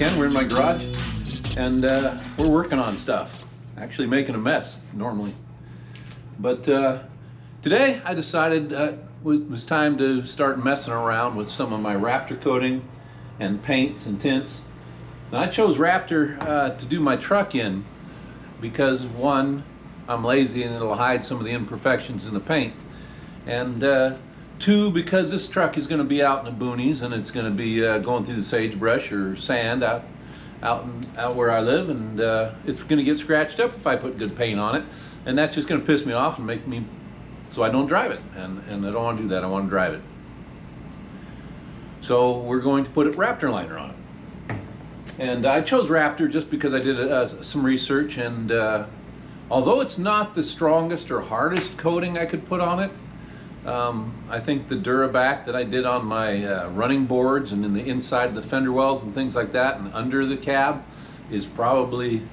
Ken. We're in my garage, and we're working on stuff. Actually making a mess normally. But today I decided it was time to start messing around with some of my Raptor coating and paints and tints. And I chose Raptor to do my truck in because, one, I'm lazy and it'll hide some of the imperfections in the paint. And two, because this truck is going to be out in the boonies and it's going to be going through the sagebrush or sand out where I live, and it's going to get scratched up if I put good paint on it, and that's just going to piss me off and make me so I don't drive it, and I don't want to do that. I want to drive it. So we're going to put a Raptor Liner on it, and I chose Raptor just because I did some research, and although it's not the strongest or hardest coating I could put on it, I think the Duraback that I did on my running boards and in the inside of the fender wells and things like that and under the cab is probably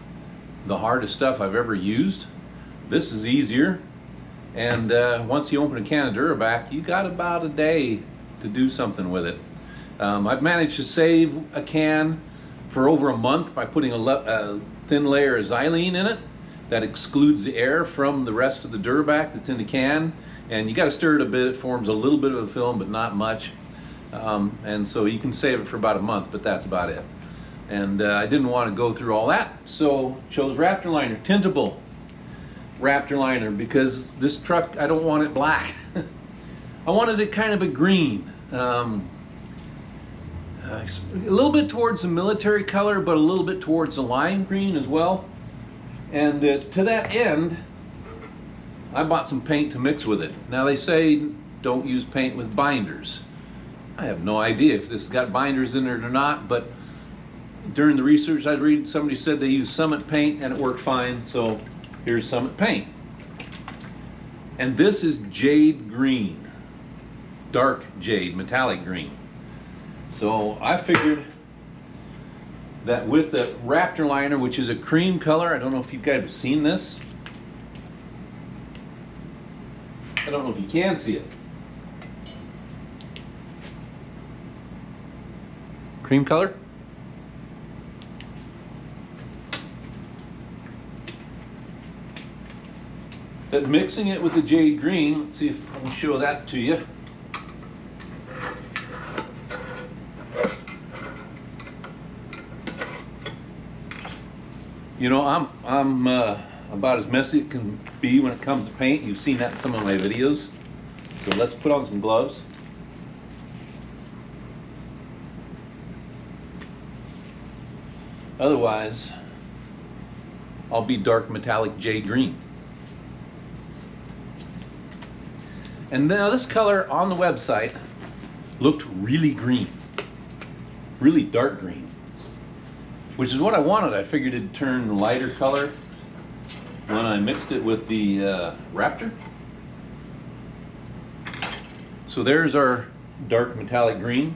the hardest stuff I've ever used. This is easier, and once you open a can of Duraback, you got about a day to do something with it. I've managed to save a can for over a month by putting a thin layer of xylene in it that excludes the air from the rest of the Duraback that's in the can. And you got to stir it a bit. It forms a little bit of a film, but not much. And so you can save it for about a month, but that's about it. And I didn't want to go through all that, so chose Raptor Liner, tintable Raptor Liner, because this truck, I don't want it black. I wanted it kind of a green. A little bit towards the military color, but a little bit towards the lime green as well. And to that end, I bought some paint to mix with it. Now they say don't use paint with binders. I have no idea if this has got binders in it or not, but during the research I read, somebody said they used Summit paint and it worked fine, so here's Summit paint. And this is jade green, dark jade, metallic green. So I figured that with the Raptor Liner, which is a cream color, I don't know if you guys have seen this. I don't know if you can see it. Cream color. That mixing it with the jade green, let's see if I can show that to you. You know, I'm about as messy it can be when it comes to paint. You've seen that in some of my videos. So let's put on some gloves. Otherwise, I'll be dark metallic jade green. And now this color on the website looked really green, really dark green, which is what I wanted. I figured it'd turn lighter color when I mixed it with the Raptor. So there's our dark metallic green.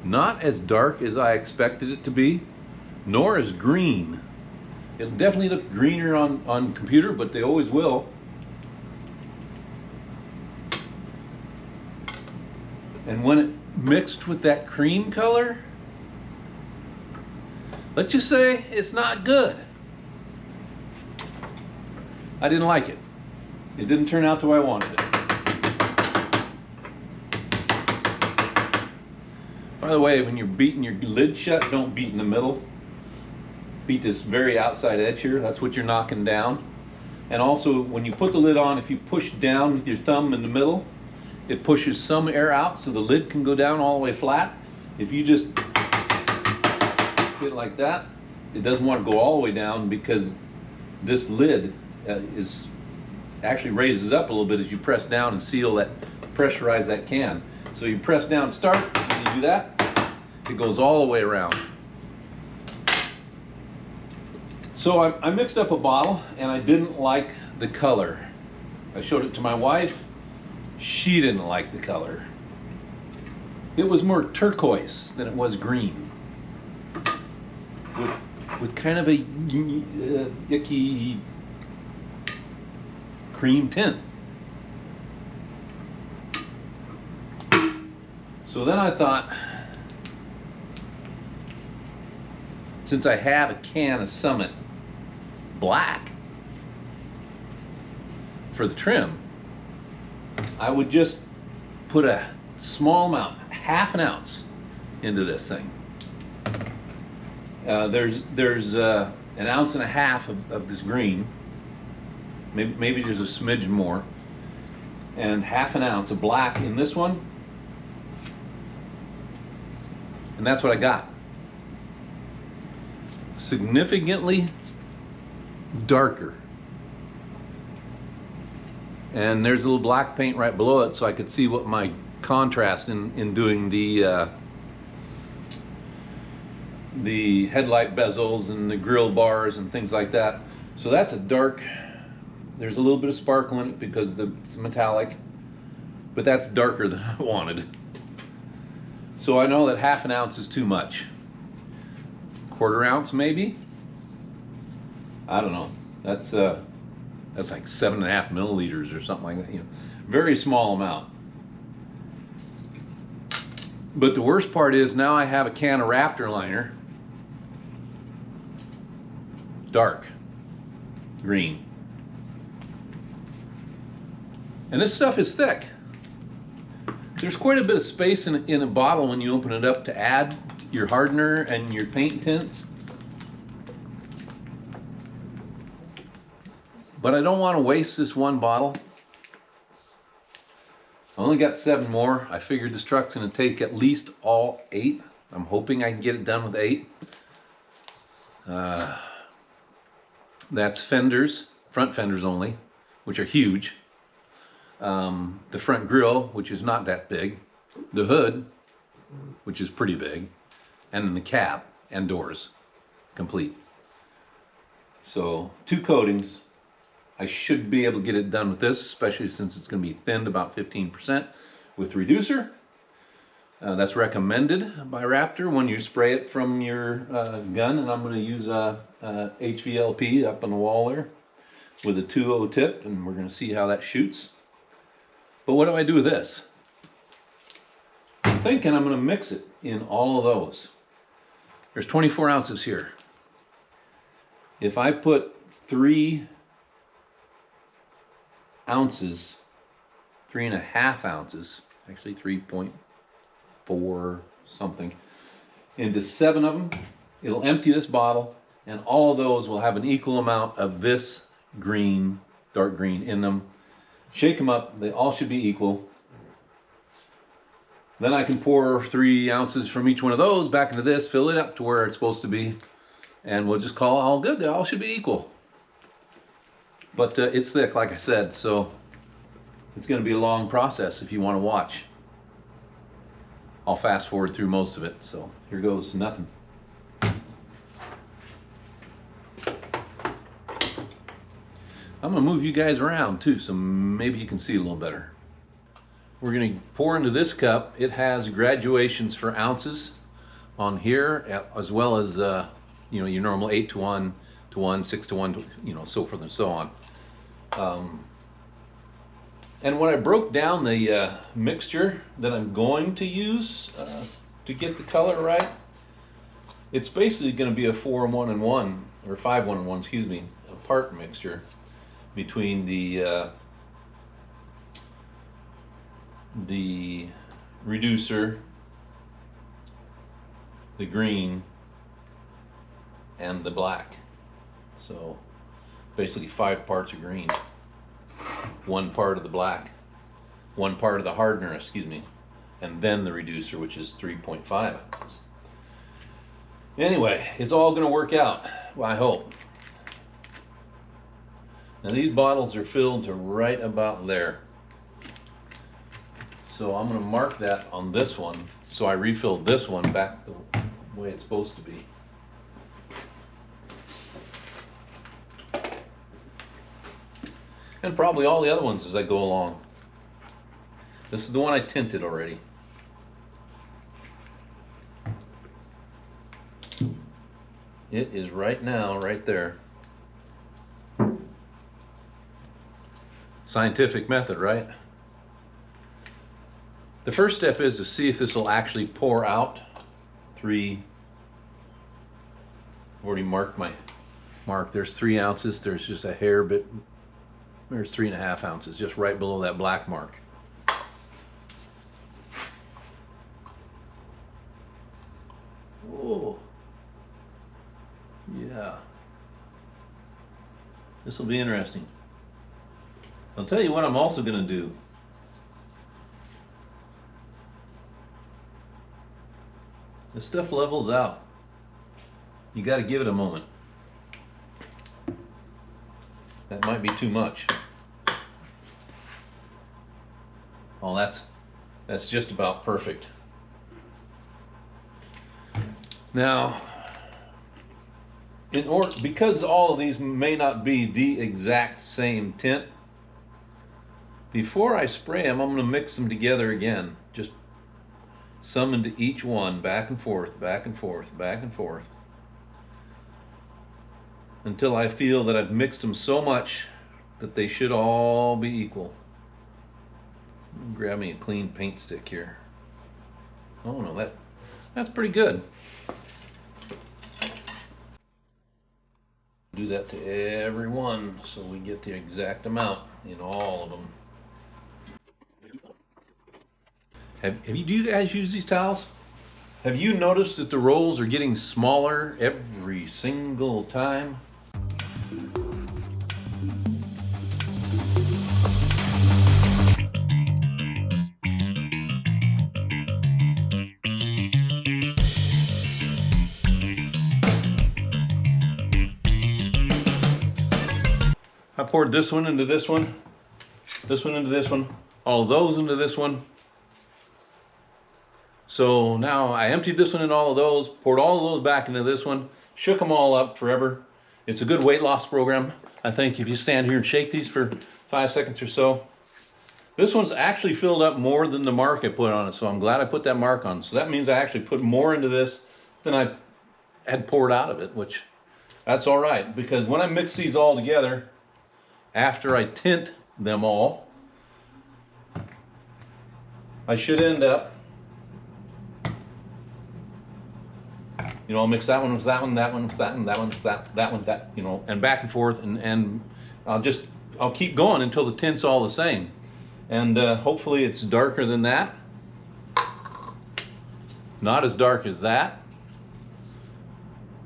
Not as dark as I expected it to be, nor as green. It'll definitely look greener on computer, but they always will. And when it mixed with that cream color, let's just say it's not good. I didn't like it. It didn't turn out the way I wanted it. By the way, when you're beating your lid shut, don't beat in the middle. Beat this very outside edge here. That's what you're knocking down. And also, when you put the lid on, if you push down with your thumb in the middle, it pushes some air out so the lid can go down all the way flat. If you just it like that, it doesn't want to go all the way down, because this lid is actually raises up a little bit as you press down and seal that, pressurize that can. So you press down to start, and you do that, it goes all the way around. So I mixed up a bottle and I didn't like the color. I showed it to my wife. She didn't like the color. It was more turquoise than it was green, with kind of a icky cream tint. So then I thought, since I have a can of Summit Black for the trim, I would just put a small amount, half an ounce, into this thing. There's an ounce and a half of this green. Maybe there's a smidge more. And half an ounce of black in this one. And that's what I got. Significantly darker. And there's a little black paint right below it, so I could see what my contrast in doing the headlight bezels and the grill bars and things like that. So that's a dark, there's a little bit of sparkle in it because it's metallic, but that's darker than I wanted. So I know that half an ounce is too much. Quarter ounce maybe? I don't know. That's like 7.5 milliliters or something like that. You know, very small amount. But the worst part is now I have a can of Raptor Liner, dark green, and this stuff is thick. There's quite a bit of space in a bottle when you open it up to add your hardener and your paint tints. But I don't want to waste this one bottle. I only got 7 more. I figured this truck's going to take at least all 8. I'm hoping I can get it done with 8. That's fenders, front fenders only, which are huge. The front grille, which is not that big. The hood, which is pretty big. And then the cab and doors, complete. So 2 coatings. I should be able to get it done with this, especially since it's going to be thinned about 15% with reducer. That's recommended by Raptor when you spray it from your gun, and I'm going to use a HVLP up on the wall there with a 2.0 tip, and we're going to see how that shoots. But what do I do with this? I'm thinking I'm going to mix it in all of those. There's 24 ounces here. If I put 3 ounces, 3.5 ounces, actually 3.4 something, into 7 of them, it'll empty this bottle, and all of those will have an equal amount of this green, dark green in them. Shake them up, they all should be equal. Then I can pour 3 ounces from each one of those back into this, fill it up to where it's supposed to be, and we'll just call it all good. They all should be equal. But it's thick, like I said, so it's going to be a long process if you want to watch. I'll fast forward through most of it, so here goes nothing. I'm going to move you guys around too, so maybe you can see a little better. We're going to pour into this cup. It has graduations for ounces on here, as well as you know, your normal 8 to 1 to 1, 6 to 1, you know, so forth and so on. And when I broke down the mixture that I'm going to use to get the color right, it's basically going to be a 4-1-1 or 5-1-1, excuse me, a part mixture between the reducer, the green, and the black. So basically 5 parts of green, 1 part of the black, 1 part of the hardener, excuse me, and then the reducer, which is 3.5 ounces. Anyway, it's all going to work out, well, I hope. Now these bottles are filled to right about there. So I'm going to mark that on this one, so I refill this one back the way it's supposed to be. And probably all the other ones as I go along. This is the one I tinted already. It is right now, right there. Scientific method, right? The first step is to see if this will actually pour out 3 I've already marked my mark. There's 3 ounces. There's just a hair bit. There's 3.5 ounces, just right below that black mark. Oh, yeah. This will be interesting. I'll tell you what I'm also going to do. This stuff levels out. You got to give it a moment. That might be too much. Oh, that's just about perfect. Now, because all of these may not be the exact same tint, before I spray them, I'm going to mix them together again. Just some into each one, back and forth, back and forth, back and forth, until I feel that I've mixed them so much that they should all be equal. Grab me a clean paint stick here. Oh no, that's pretty good. Do that to every one so we get the exact amount in all of them. Do you guys use these towels? Have you noticed that the rolls are getting smaller every single time? I poured this one into this one into this one, all those into this one. So now I emptied this one in all of those, poured all of those back into this one, shook them all up forever. It's a good weight loss program. I think if you stand here and shake these for 5 seconds or so. This one's actually filled up more than the mark I put on it, so I'm glad I put that mark on. So that means I actually put more into this than I had poured out of it, which that's all right, because when I mix these all together, after I tint them all, I should end up, you know, I'll mix that one with that one, that one with that one, that one with that one, that, you know, and back and forth, and I'll keep going until the tint's all the same. And hopefully it's darker than that. Not as dark as that,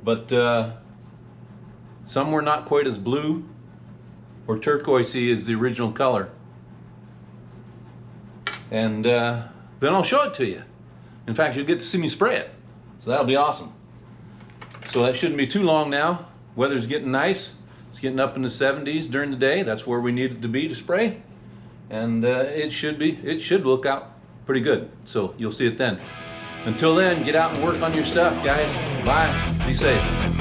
but somewhere not quite as blue or turquoisey as the original color. And then I'll show it to you. In fact, you'll get to see me spray it. So that'll be awesome. So that shouldn't be too long now. Weather's getting nice. It's getting up in the 70s during the day. That's where we need it to be to spray. And it should look out pretty good. So you'll see it then. Until then, get out and work on your stuff, guys. Bye. Be safe.